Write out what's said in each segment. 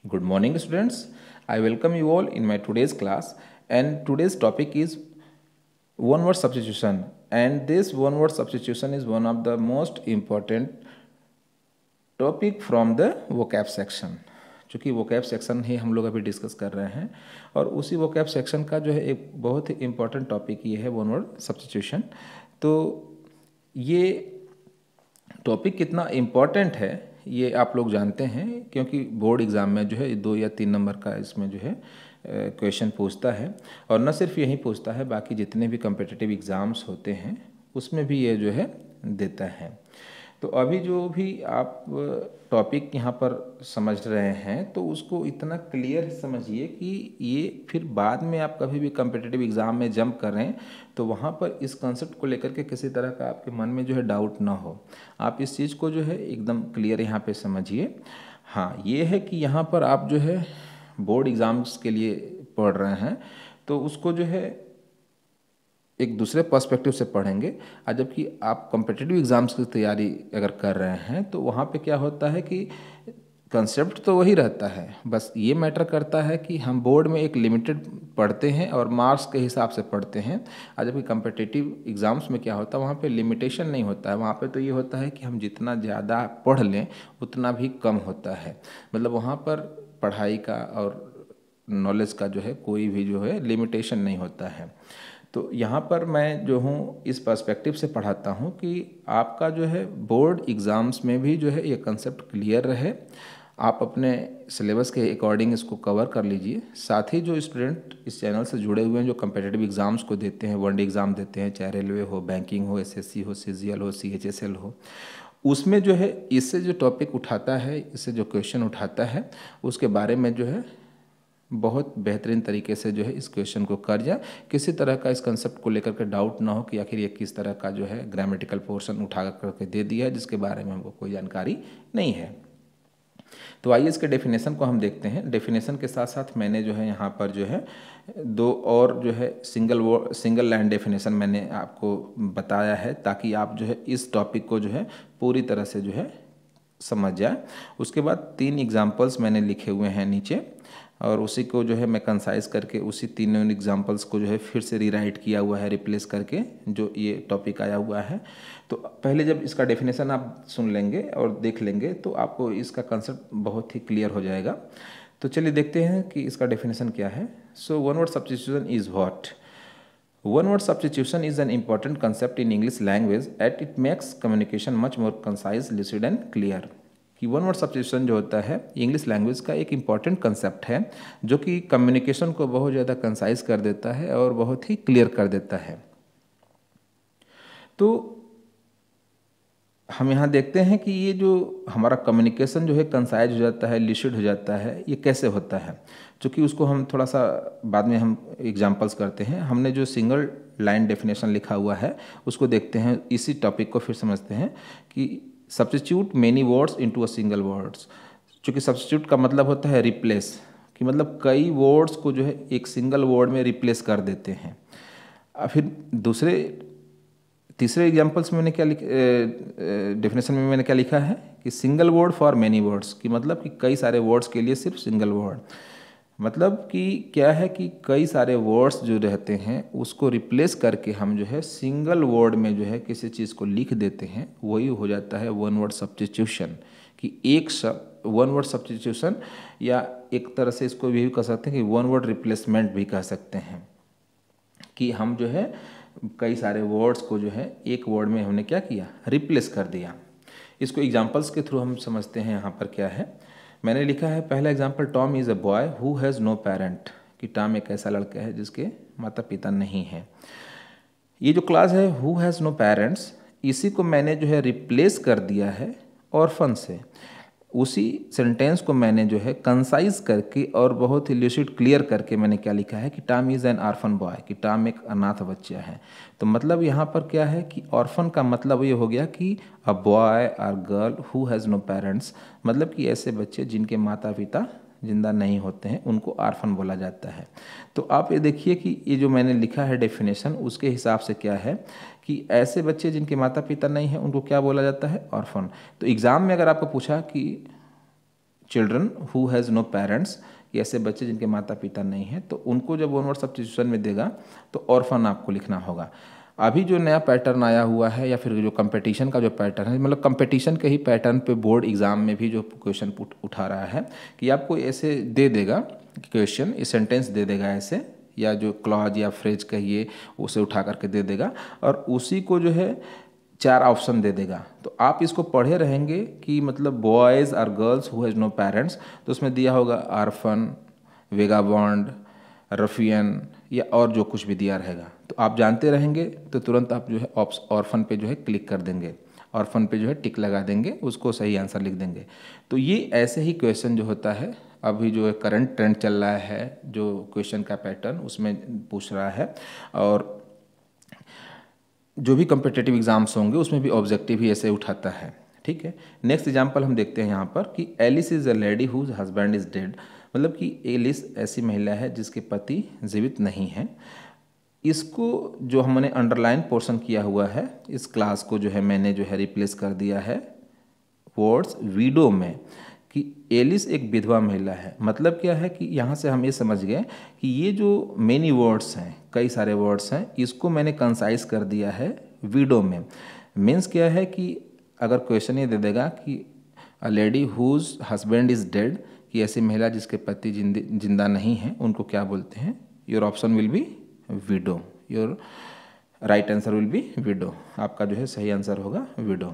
Good morning, students. I welcome you all in my today's class, and today's topic is one word substitution. And this one word substitution is one of the most important topic from the vocab section. चूँकि vocab section ही हम लोग अभी discuss कर रहे हैं और उसी vocab section का जो है एक बहुत ही इम्पॉर्टेंट टॉपिक ये है वन वर्ड सब्स्टिट्यूशन। तो ये टॉपिक कितना इम्पॉर्टेंट है ये आप लोग जानते हैं, क्योंकि बोर्ड एग्ज़ाम में जो है 2 या 3 नंबर का इसमें जो है क्वेश्चन पूछता है। और न सिर्फ यही पूछता है, बाकी जितने भी कम्पिटिटिव एग्ज़ाम्स होते हैं उसमें भी ये जो है देता है। तो अभी जो भी आप टॉपिक यहाँ पर समझ रहे हैं तो उसको इतना क्लियर समझिए कि ये फिर बाद में आप कभी भी कम्पिटिटिव एग्ज़ाम में जंप करें तो वहाँ पर इस कॉन्सेप्ट को लेकर के किसी तरह का आपके मन में जो है डाउट ना हो। आप इस चीज़ को जो है एकदम क्लियर यहाँ पे समझिए। हाँ, ये है कि यहाँ पर आप जो है बोर्ड एग्ज़ाम्स के लिए पढ़ रहे हैं तो उसको जो है एक दूसरे पर्सपेक्टिव से पढ़ेंगे। और जबकि आप कॉम्पिटिटिव एग्ज़ाम्स की तैयारी अगर कर रहे हैं तो वहाँ पे क्या होता है कि कंसेप्ट तो वही रहता है, बस ये मैटर करता है कि हम बोर्ड में एक लिमिटेड पढ़ते हैं और मार्क्स के हिसाब से पढ़ते हैं। और जबकि कॉम्पिटिटिव एग्ज़ाम्स में क्या होता है, वहाँ पे लिमिटेशन नहीं होता है। वहाँ पे तो ये होता है कि हम जितना ज़्यादा पढ़ लें उतना भी कम होता है। मतलब वहाँ पर पढ़ाई का और नॉलेज का जो है कोई भी जो है लिमिटेशन नहीं होता है। तो यहाँ पर मैं जो हूँ इस पर्सपेक्टिव से पढ़ाता हूँ कि आपका जो है बोर्ड एग्ज़ाम्स में भी जो है ये कंसेप्ट क्लियर रहे। आप अपने सिलेबस के अकॉर्डिंग इसको कवर कर लीजिए। साथ ही जो स्टूडेंट इस चैनल से जुड़े हुए हैं, जो कम्पिटिटिव एग्ज़ाम्स को देते हैं, वनडे एग्ज़ाम देते हैं, चाहे रेलवे हो, बैंकिंग हो, एसएससी हो, सीजीएल हो, सीएचएसएल हो, उसमें जो है इससे जो टॉपिक उठाता है, इससे जो क्वेश्चन उठाता है, उसके बारे में जो है बहुत बेहतरीन तरीके से जो है इस क्वेश्चन को कर जाए। किसी तरह का इस कंसेप्ट को लेकर के डाउट ना हो कि आखिर ये किस तरह का जो है ग्रामेटिकल पोर्शन उठा करके दे दिया है जिसके बारे में हमको कोई जानकारी नहीं है। तो आइए इसके डेफिनेशन को हम देखते हैं। डेफिनेशन के साथ साथ मैंने जो है यहाँ पर जो है 2 और जो है सिंगल लाइन डेफिनेशन मैंने आपको बताया है, ताकि आप जो है इस टॉपिक को जो है पूरी तरह से जो है समझ जाए। उसके बाद 3 एग्जाम्पल्स मैंने लिखे हुए हैं नीचे, और उसी को जो है मैं कंसाइज करके उसी तीनों एग्जाम्पल्स को जो है फिर से रीराइट किया हुआ है, रिप्लेस करके जो ये टॉपिक आया हुआ है। तो पहले जब इसका डेफिनेशन आप सुन लेंगे और देख लेंगे तो आपको इसका कंसेप्ट बहुत ही क्लियर हो जाएगा। तो चलिए देखते हैं कि इसका डेफिनेशन क्या है। So one word substitution is what? One word substitution is an important concept in English language as it makes communication much more concise, lucid and clear. कि वन वर्ड सब्स्टिट्यूशन जो होता है इंग्लिश लैंग्वेज का एक important concept है जो कि communication को बहुत ज़्यादा कंसाइज कर देता है और बहुत ही क्लियर कर देता है। तो हम यहाँ देखते हैं कि ये जो हमारा कम्युनिकेशन जो है कंसाइज हो जाता है, लिसिड हो जाता है, ये कैसे होता है? चूँकि उसको हम थोड़ा सा बाद में हम एग्जांपल्स करते हैं। हमने जो सिंगल लाइन डेफिनेशन लिखा हुआ है उसको देखते हैं, इसी टॉपिक को फिर समझते हैं कि substitute many words into a single words. चूँकि सब्स्टिट्यूट का मतलब होता है रिप्लेस, कि मतलब कई वर्ड्स को जो है एक सिंगल वर्ड में रिप्लेस कर देते हैं। फिर तीसरे एग्जाम्पल्स में मैंने क्या डेफिनेशन में मैंने क्या लिखा है कि single word for many words, कि मतलब कि कई सारे वर्ड्स के लिए सिर्फ सिंगल वर्ड। मतलब कि क्या है कि कई सारे वर्ड्स जो रहते हैं उसको रिप्लेस करके हम जो है सिंगल वर्ड में जो है किसी चीज़ को लिख देते हैं, वही हो जाता है वन वर्ड सब्स्टिट्यूशन। कि वन वर्ड सब्स्टिट्यूशन, या एक तरह से इसको भी कह सकते हैं कि वन वर्ड रिप्लेसमेंट भी कह सकते हैं, कि हम जो है कई सारे वर्ड्स को जो है एक वर्ड में हमने क्या किया, रिप्लेस कर दिया। इसको एग्जांपल्स के थ्रू हम समझते हैं। यहाँ पर क्या है, मैंने लिखा है पहला example, Tom is a boy who has no parent, कि टॉम एक ऐसा लड़का है जिसके माता पिता नहीं हैं। ये जो क्लास है हु हैज़ नो पेरेंट्स, इसी को मैंने जो है रिप्लेस कर दिया है ऑर्फन से। उसी सेंटेंस को मैंने जो है कंसाइज करके और बहुत ही लूसिड क्लियर करके मैंने क्या लिखा है कि Tom is an orphan boy, कि टॉम एक अनाथ बच्चा है। तो मतलब यहाँ पर क्या है कि ऑर्फन का मतलब ये हो गया कि अ बॉय और girl who has no parents, मतलब कि ऐसे बच्चे जिनके माता पिता जिंदा नहीं होते हैं उनको ऑर्फन बोला जाता है। तो आप ये देखिए कि ये जो मैंने लिखा है डेफिनेशन, उसके हिसाब से क्या है कि ऐसे बच्चे जिनके माता पिता नहीं हैं उनको क्या बोला जाता है, ऑर्फन। तो एग्ज़ाम में अगर आपको पूछा कि children who has no parents, कि ऐसे बच्चे जिनके माता पिता नहीं हैं, तो उनको जब वन वर्ड सब्स्टिट्यूशन में देगा तो ऑर्फन आपको लिखना होगा। अभी जो नया पैटर्न आया हुआ है या फिर जो कंपटीशन का जो पैटर्न है, मतलब कंपटीशन के ही पैटर्न पे बोर्ड एग्ज़ाम में भी जो क्वेश्चन उठा रहा है कि आपको ऐसे दे देगा क्वेश्चन, ये सेंटेंस दे देगा ऐसे, या जो क्लॉज या फ्रेज कहिए उसे उठा करके दे देगा, और उसी को जो है 4 ऑप्शन दे देगा। तो आप इसको पढ़े रहेंगे कि मतलब बॉयज़ और girls who has no parents, तो उसमें दिया होगा आर्फन, वेगाबॉन्ड, रफियन, या और जो कुछ भी दिया रहेगा, तो आप जानते रहेंगे तो तुरंत आप जो है ऑर्फन पे जो है क्लिक कर देंगे, ऑर्फन पे जो है टिक लगा देंगे, उसको सही आंसर लिख देंगे। तो ये ऐसे ही क्वेश्चन जो होता है, अभी जो करंट ट्रेंड चल रहा है जो क्वेश्चन का पैटर्न उसमें पूछ रहा है, और जो भी कम्पिटिटिव एग्जाम्स होंगे उसमें भी ऑब्जेक्टिव ही ऐसे उठाता है। ठीक है, नेक्स्ट एग्जाम्पल हम देखते हैं यहाँ पर कि Alice is a lady whose husband is dead, मतलब कि एलिस ऐसी महिला है जिसके पति जीवित नहीं हैं। इसको जो हमने अंडरलाइन पोर्शन किया हुआ है, इस क्लास को जो है मैंने जो है रिप्लेस कर दिया है वर्ड्स विडो में, कि एलिस एक विधवा महिला है। मतलब क्या है कि यहाँ से हम ये समझ गए कि ये जो मेनी वर्ड्स हैं, कई सारे वर्ड्स हैं, इसको मैंने कंसाइज कर दिया है विडो में। मीन्स क्या है कि अगर क्वेश्चन ये दे देगा कि a lady whose husband is dead, कि ऐसी महिला जिसके पति जिंदा नहीं हैं, उनको क्या बोलते हैं, your option will be window, your right answer will be window, आपका जो है सही आंसर होगा विडो।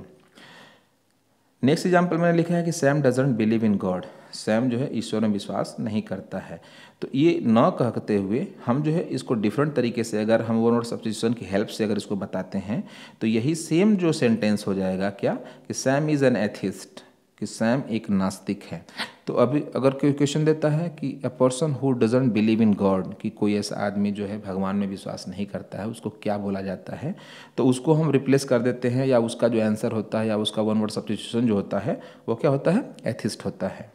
नेक्स्ट एग्जाम्पल मैंने लिखा है कि Sam doesn't believe in God, Sam जो है ईश्वर में विश्वास नहीं करता है। तो ये न कहते हुए हम जो है इसको डिफरेंट तरीके से, अगर हम वन वर्ड सब्स्टिट्यूशन की हेल्प से अगर इसको बताते हैं तो यही सेम जो सेंटेंस हो जाएगा क्या, कि सैम इज़ एन एथिस्ट, कि सैम एक नास्तिक है। तो अभी अगर कोई क्वेश्चन देता है कि a person who doesn't believe in God, कि कोई ऐसा आदमी जो है भगवान में विश्वास नहीं करता है, उसको क्या बोला जाता है, तो उसको हम रिप्लेस कर देते हैं, या उसका जो आंसर होता है या उसका वन वर्ड सब्स्टिट्यूशन जो होता है वो क्या होता है, एथिस्ट होता है।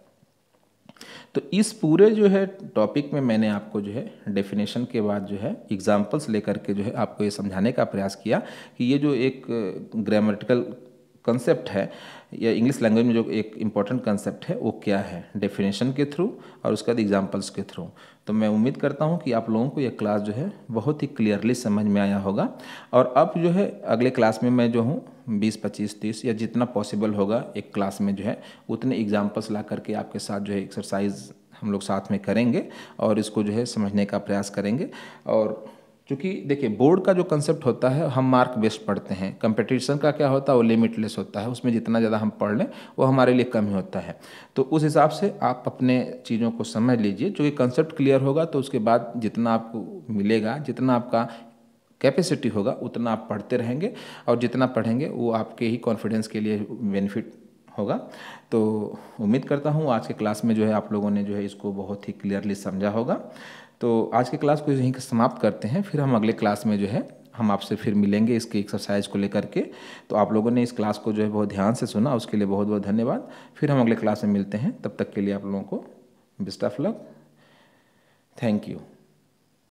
तो इस पूरे जो है टॉपिक में मैंने आपको जो है डेफिनेशन के बाद जो है एग्जाम्पल्स लेकर के जो है आपको ये समझाने का प्रयास किया कि ये जो एक ग्रामेटिकल कंसेप्ट है या इंग्लिश लैंग्वेज में जो एक इम्पॉर्टेंट कंसेप्ट है वो क्या है, डेफिनेशन के थ्रू और उसके बाद एग्जांपल्स के थ्रू। तो मैं उम्मीद करता हूँ कि आप लोगों को यह क्लास जो है बहुत ही क्लियरली समझ में आया होगा। और अब जो है अगले क्लास में मैं जो हूँ 20, 25, 30 या जितना पॉसिबल होगा एक क्लास में जो है उतने एग्जाम्पल्स ला करके आपके साथ जो है एक्सरसाइज हम लोग साथ में करेंगे और इसको जो है समझने का प्रयास करेंगे। और क्योंकि देखिए बोर्ड का जो कंसेप्ट होता है हम मार्क बेस्ड पढ़ते हैं, कंपटीशन का क्या होता है वो लिमिटलेस होता है, उसमें जितना ज़्यादा हम पढ़ लें वो हमारे लिए कम ही होता है। तो उस हिसाब से आप अपने चीज़ों को समझ लीजिए, क्योंकि कंसेप्ट क्लियर होगा तो उसके बाद जितना आपको मिलेगा, जितना आपका कैपेसिटी होगा उतना आप पढ़ते रहेंगे और जितना पढ़ेंगे वो आपके ही कॉन्फिडेंस के लिए बेनिफिट होगा। तो उम्मीद करता हूँ आज के क्लास में जो है आप लोगों ने जो है इसको बहुत ही क्लियरली समझा होगा। तो आज के क्लास को यहीं समाप्त करते हैं, फिर हम अगले क्लास में जो है हम आपसे फिर मिलेंगे इसके एक्सरसाइज को लेकर के। तो आप लोगों ने इस क्लास को जो है बहुत ध्यान से सुना, उसके लिए बहुत बहुत धन्यवाद। फिर हम अगले क्लास में मिलते हैं, तब तक के लिए आप लोगों को best of luck, thank you.